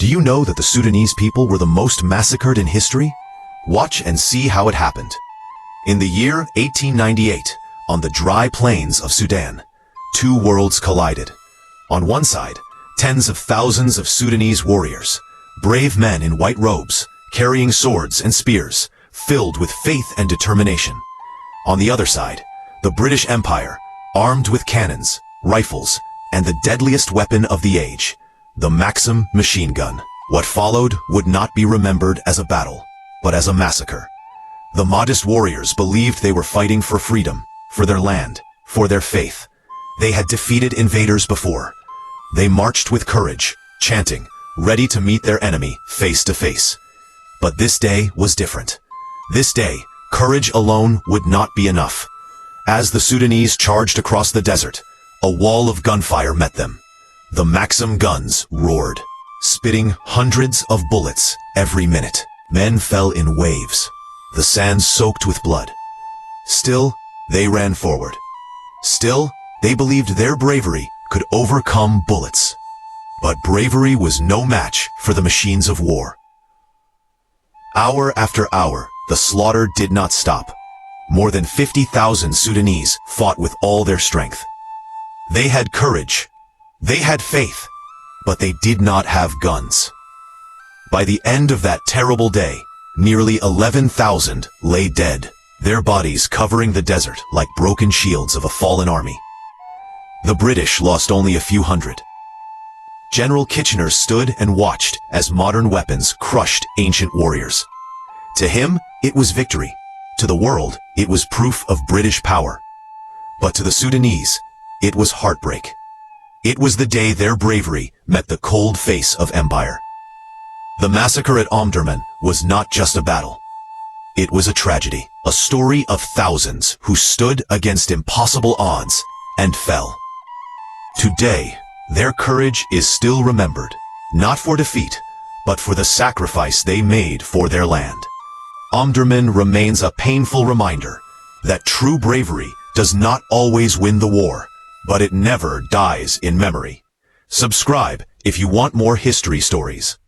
Do you know that the Sudanese people were the most massacred in history? Watch and see how it happened. In the year 1898, on the dry plains of Sudan, two worlds collided. On one side, tens of thousands of Sudanese warriors, brave men in white robes, carrying swords and spears, filled with faith and determination. On the other side, the British Empire, armed with cannons, rifles, and the deadliest weapon of the age, the Maxim machine gun. What followed would not be remembered as a battle, but as a massacre. The modest warriors believed they were fighting for freedom, for their land, for their faith. They had defeated invaders before. They marched with courage, chanting, ready to meet their enemy face to face. But this day was different. This day, courage alone would not be enough. As the Sudanese charged across the desert, a wall of gunfire met them. The Maxim guns roared, spitting hundreds of bullets every minute. Men fell in waves, the sand soaked with blood. Still, they ran forward. Still, they believed their bravery could overcome bullets. But bravery was no match for the machines of war. Hour after hour, the slaughter did not stop. More than 50,000 Sudanese fought with all their strength. They had courage. They had faith, but they did not have guns. By the end of that terrible day, nearly 11,000 lay dead, their bodies covering the desert like broken shields of a fallen army. The British lost only a few hundred. General Kitchener stood and watched as modern weapons crushed ancient warriors. To him, it was victory. To the world, it was proof of British power. But to the Sudanese, it was heartbreak. It was the day their bravery met the cold face of empire. The massacre at Omdurman was not just a battle. It was a tragedy, a story of thousands who stood against impossible odds and fell. Today, their courage is still remembered, not for defeat, but for the sacrifice they made for their land. Omdurman remains a painful reminder that true bravery does not always win the war, but it never dies in memory. Subscribe if you want more history stories.